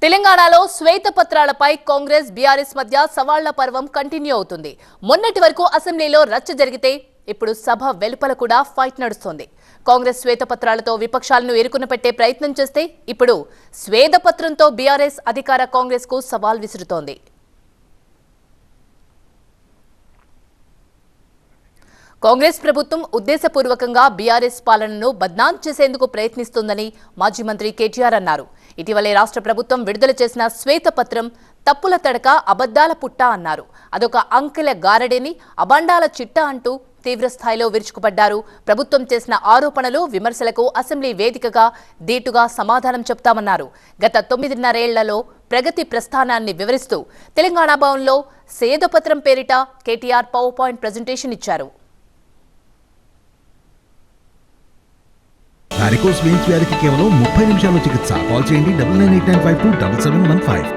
తెలంగాణలో శ్వేతపత్రాలపై కాంగ్రెస్ బీఆర్ఎస్ మధ్య సవాళ్ల పర్వం కంటిన్యూ అవుతుంది. మొన్నటి వరకు అసెంబ్లీలో రచ్చ జరిగితే ఇప్పుడు సభ వెలుపల కూడా ఫైట్ నడుస్తోంది. కాంగ్రెస్ శ్వేతపత్రాలతో విపక్షాలను ఎరుకున పెట్టే ప్రయత్నం చేస్తే ఇప్పుడు శ్వేతపత్రంతో బీఆర్ఎస్ అధికార కాంగ్రెస్ కు సవాల్ విసురుతోంది. కాంగ్రెస్ ప్రభుత్వం ఉద్దేశపూర్వకంగా బీఆర్ఎస్ పాలనను బద్నాం చేసేందుకు ప్రయత్నిస్తోందని మాజీ మంత్రి కేటీఆర్ అన్నారు. ఇటీవలే రాష్ట్ర ప్రభుత్వం విడుదల చేసిన శ్వేతపత్రం తప్పుల తడక, అబద్దాల పుట్ట అన్నారు. అదొక అంకెల గారడేని, అబండాల చిట్ట అంటూ తీవ్రస్థాయిలో విరుచుకుపడ్డారు. ప్రభుత్వం చేసిన ఆరోపణలు, విమర్శలకు అసెంబ్లీ వేదికగా ధీటుగా సమాధానం చెప్తామన్నారు. గత 9.5 ఏళ్లలో ప్రగతి ప్రస్థానాన్ని వివరిస్తూ తెలంగాణ భవన్లో శ్వేతపత్రం పేరిట కేటీఆర్ పవర్ పాయింట్ ప్రెజెంటేషన్ ఇచ్చారు. వారికోస్ వెయిన్స్ వ్యాధికి కేవలం 30 నిమిషాల్లో చికిత్స. కాల్ చేయండి 9989527715.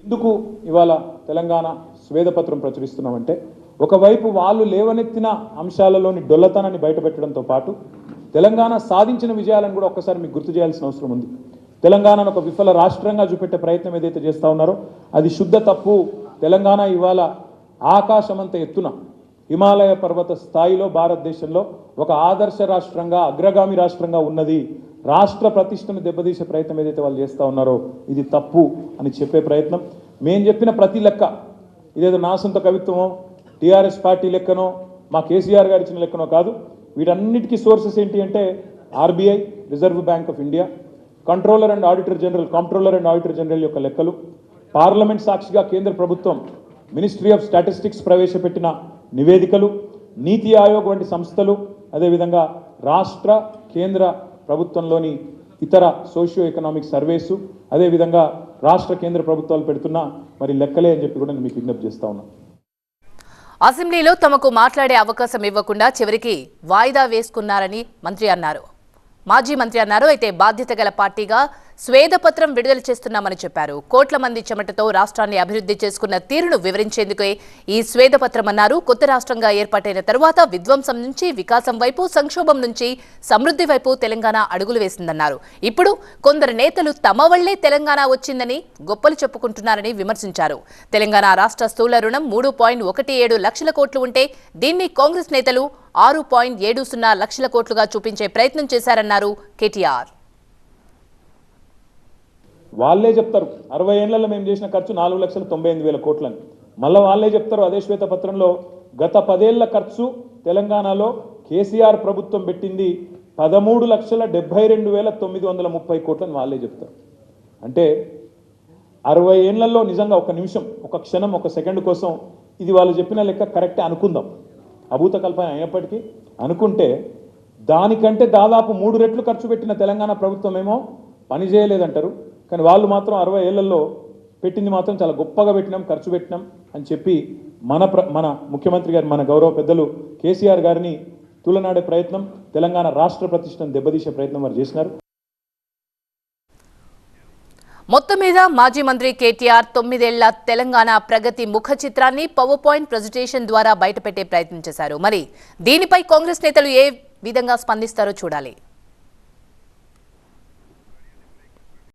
ఎందుకు ఇవాళ తెలంగాణ శ్వేతపత్రం ప్రచురిస్తున్నామంటే, ఒకవైపు వాళ్ళు లేవనెత్తిన అంశాలలోని డొల్లతనాన్ని బయటపెట్టడంతో పాటు తెలంగాణ సాధించిన విజయాలను కూడా ఒక్కసారి మీకు గుర్తు చేయాల్సిన అవసరం ఉంది. తెలంగాణను ఒక విఫల రాష్ట్రంగా చూపెట్టే ప్రయత్నం ఏదైతే చేస్తూ ఉన్నారో అది శుద్ధ తప్పు. తెలంగాణ ఇవాళ ఆకాశమంత ఎత్తున, హిమాలయ పర్వత స్థాయిలో భారతదేశంలో ఒక ఆదర్శ రాష్ట్రంగా, అగ్రగామి రాష్ట్రంగా ఉన్నది. రాష్ట్ర ప్రతిష్టను దెబ్బతీసే ప్రయత్నం ఏదైతే వాళ్ళు చేస్తూ ఉన్నారో ఇది తప్పు అని చెప్పే ప్రయత్నం. మేము చెప్పిన ప్రతి లెక్క ఇదేదో నా సొంత కవిత్వమో, టీఆర్ఎస్ పార్టీ లెక్కనో, మా కేసీఆర్ గారు ఇచ్చిన లెక్కనో కాదు. వీటన్నిటికీ సోర్సెస్ ఏంటి అంటే RBI, reserve bank of India, controller and auditor general యొక్క లెక్కలు, పార్లమెంట్ సాక్షిగా కేంద్ర ప్రభుత్వం మినిస్ట్రీ ఆఫ్ స్టాటిస్టిక్స్ ప్రవేశపెట్టిన నివేదికలు, నీతి ఆయోగ్ వంటి సంస్థలు, అదేవిధంగా రాష్ట్ర కేంద్ర ప్రభుత్వంలోని ఇతర సోషియో ఎకనామిక్ సర్వేసు, అదేవిధంగా రాష్ట్ర కేంద్ర ప్రభుత్వాలు పెడుతున్న మరి లెక్కలే అని చెప్పి కూడా నేను మీకు విజ్ఞప్తి చేస్తా ఉన్నాను. అసెంబ్లీలో తమకు మాట్లాడే అవకాశం ఇవ్వకుండా చివరికి వాయిదా వేసుకున్నారని మాజీ మంత్రి అన్నారు. అయితే బాధ్యత గల పార్టీగా శ్వేతపత్రం విడుదల చేస్తున్నామని చెప్పారు. కోట్ల మంది చెమటతో రాష్ట్రాన్ని అభివృద్ధి చేసుకున్న తీరును వివరించేందుకే ఈ శ్వేతపత్రం అన్నారు. కొత్త రాష్ట్రంగా ఏర్పాటైన తరువాత విధ్వంసం నుంచి వికాసం వైపు, సంక్షోభం నుంచి సమృద్ధి వైపు తెలంగాణ అడుగులు వేసిందన్నారు. ఇప్పుడు కొందరు నేతలు తమ వల్లే తెలంగాణ వచ్చిందని గొప్పలు చెప్పుకుంటున్నారని విమర్శించారు. తెలంగాణ రాష్ట్ర స్థూల రుణం 3.17 లక్షల కోట్లు ఉంటే దీన్ని కాంగ్రెస్ నేతలు 6.70 లక్షల కోట్లుగా చూపించే ప్రయత్నం చేశారన్నారు కేటీఆర్. వాళ్ళే చెప్తారు 60 ఏళ్లలో మేము చేసిన ఖర్చు 4,98,000 కోట్లని. మళ్ళీ వాళ్ళే చెప్తారు అదే శ్వేతపత్రంలో గత 10 ఏళ్ల ఖర్చు తెలంగాణలో కేసీఆర్ ప్రభుత్వం పెట్టింది 13,72,930 కోట్లని వాళ్ళే చెప్తారు. అంటే 60 ఏళ్లలో నిజంగా ఒక నిమిషం, ఒక క్షణం, ఒక సెకండ్ కోసం ఇది వాళ్ళు చెప్పిన లెక్క కరెక్టే అనుకుందాం. అభూత కల్పన అయినప్పటికీ అనుకుంటే దానికంటే దాదాపు 3 రెట్లు ఖర్చు పెట్టిన తెలంగాణ ప్రభుత్వం ఏమో పని చేయలేదంటారు. కానీ వాళ్ళు మాత్రం 60 ఏళ్లలో పెట్టింది మాత్రం చాలా గొప్పగా పెట్టినాం, ఖర్చు పెట్టినాం అని చెప్పి మన ముఖ్యమంత్రి గారు, మన గౌరవ పెద్దలు కేసీఆర్ గారిని తులనాడే ప్రయత్నం, తెలంగాణ రాష్ట్ర ప్రతిష్టను దెబ్బతీసే ప్రయత్నం వారు చేసినారు. మొత్తం మీద మాజీ మంత్రి కేటీఆర్ 9 ఏళ్ల తెలంగాణ ప్రగతి ముఖ చిత్రాన్ని పవర్ పాయింట్ ప్రెజెంటేషన్ ద్వారా బయటపెట్టే ప్రయత్నం చేశారు. మరి దీనిపై కాంగ్రెస్ నేతలు ఏ విధంగా స్పందిస్తారో చూడాలి.